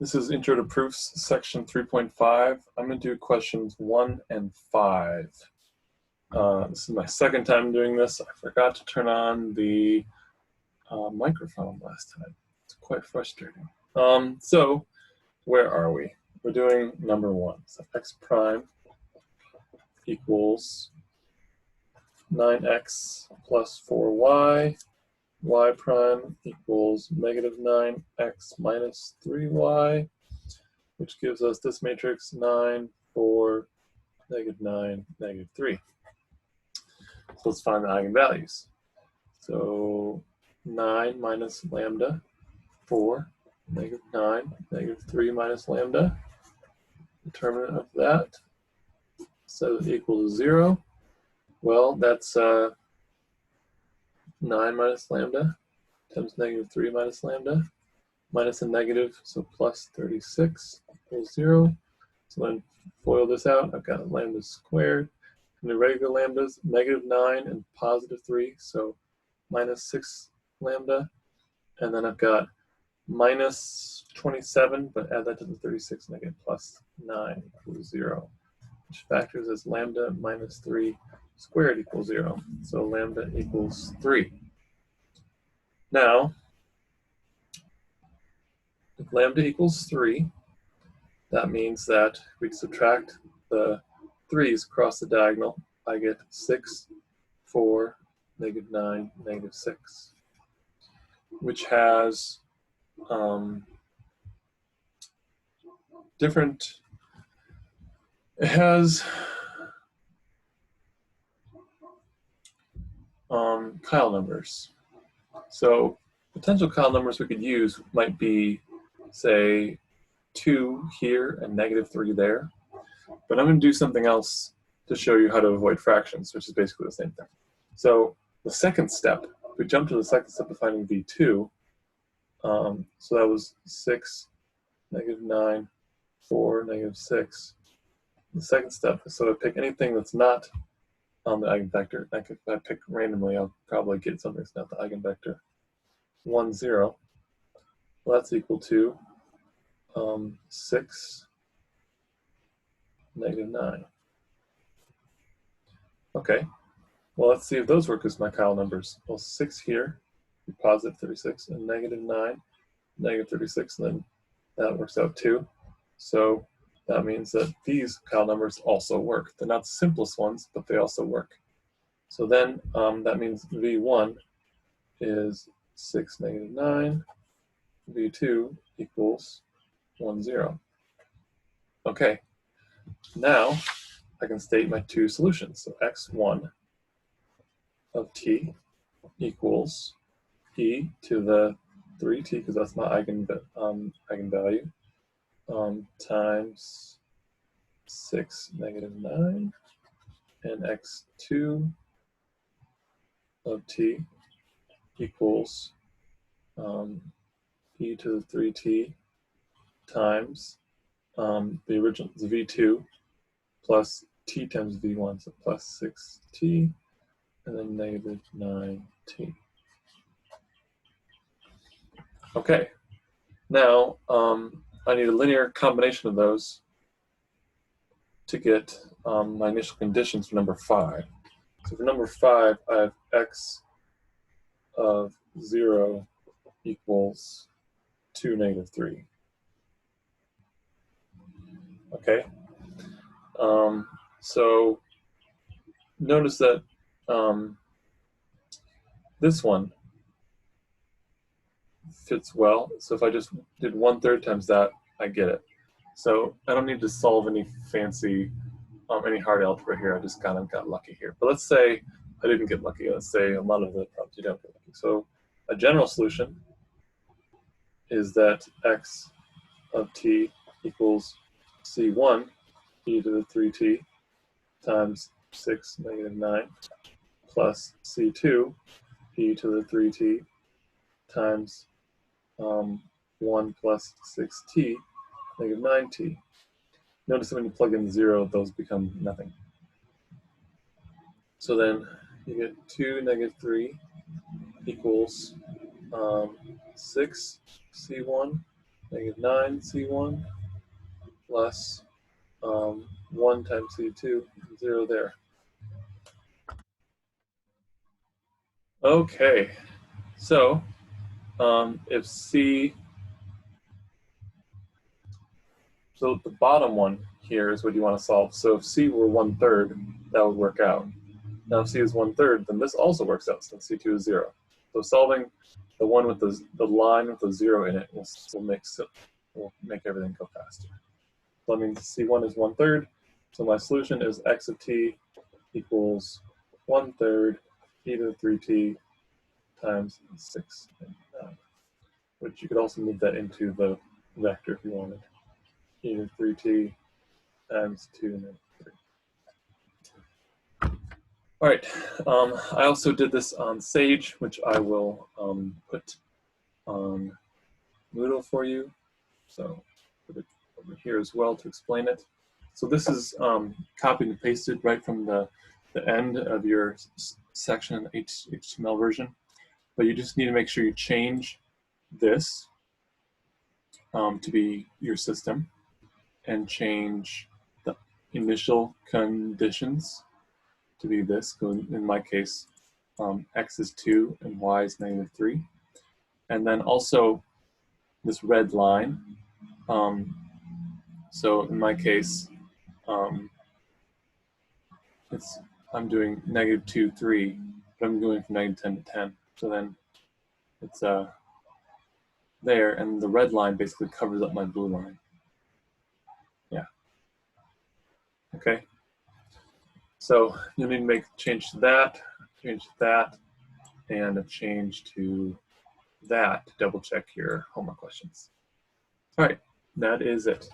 This is Intro to Proofs, section 3.5. I'm going to do questions 1 and 5. This is my second time doing this. I forgot to turn on the microphone last time. It's quite frustrating. So where are we? We're doing number 1. So x prime equals 9x plus 4y. Y prime equals negative 9x minus 3y, which gives us this matrix 9, 4, negative 9, negative 3. So let's find the eigenvalues. So 9 minus lambda, 4, negative 9, negative 3 minus lambda. Determinant of that, set it equal to 0. Well, that's 9 minus lambda times negative 3 minus lambda, minus a negative, so plus 36 equals 0. So then FOIL this out, I've got lambda squared. And the regular lambdas, negative 9 and positive 3, so minus 6 lambda. And then I've got minus 27, but add that to the 36 and I get plus 9 equals 0, which factors as lambda minus 3 squared equals 0. So lambda equals 3. Now, if lambda equals 3, that means that we subtract the 3's across the diagonal. I get 6, 4, negative 9, negative 6, which has it has Kyle numbers. So potential Kyle numbers we could use might be, say, 2 here and negative 3 there. But I'm going to do something else to show you how to avoid fractions, which is basically the same thing. So the second step, if we jump to the second step of finding V2, so that was 6, negative 9, 4, negative 6. The second step is so I pick anything that's not on the eigenvector. If I pick randomly, I'll probably get something that's not the eigenvector. 1, 0. Well, that's equal to 6, negative 9. Okay, well, let's see if those work as my Kyle numbers. Well, 6 here, positive 36, and negative 9, negative 36, and then that works out too. So that means that these Kyle numbers also work. They're not the simplest ones, but they also work. So then that means V1 is 6, negative 9. V2 equals 1, 0. Okay, now I can state my two solutions. So x1 of t equals e to the 3t, because that's my eigenvalue, times 6, negative 9, and x2 of t equals e to the 3t times the original v2 plus t times v1, so plus 6t, and then negative 9t. Okay, now I need a linear combination of those to get my initial conditions for number 5. So for number 5, I have x of 0 equals 2, negative 3. Okay, so notice that this one fits well. So if I just did 1/3 times that, I get it. So I don't need to solve any fancy, any hard algebra here. I just kind of got lucky here. But let's say I didn't get lucky. Let's say a lot of the problems you don't get lucky. So a general solution is that x of t equals c1 e to the 3t times 6, negative 9 plus c2 e to the 3t times 1 plus 6t, negative 9t. Notice that when you plug in 0, those become nothing. So then you get 2, negative 3 equals 6 c1 negative 9 C1 plus 1 times C2, 0 there. Okay, so if C, so the bottom one here is what you want to solve. So if C were 1/3, that would work out. Now if C is 1/3, then this also works out since C2 is 0. So solving the one with the line with the 0 in it will make everything go faster. So that means C1 is 1/3. So my solution is x of t equals 1/3 e to the 3t times 6 and 9, which you could also move that into the vector if you wanted. E to the 3t times 2 and then 3. All right, I also did this on Sage, which I will put on Moodle for you. So put it over here as well to explain it. So this is copied and pasted right from the end of your section HTML version, but you just need to make sure you change this to be your system and change the initial conditions to be this. So in my case, x is 2 and y is -3. And then also this red line. So in my case, I'm doing -2, 3, but I'm going from -10 to 10. So then it's there, and the red line basically covers up my blue line. Yeah. Okay. So you'll need to make a change to that, and a change to that to double check your homework questions. All right, that is it.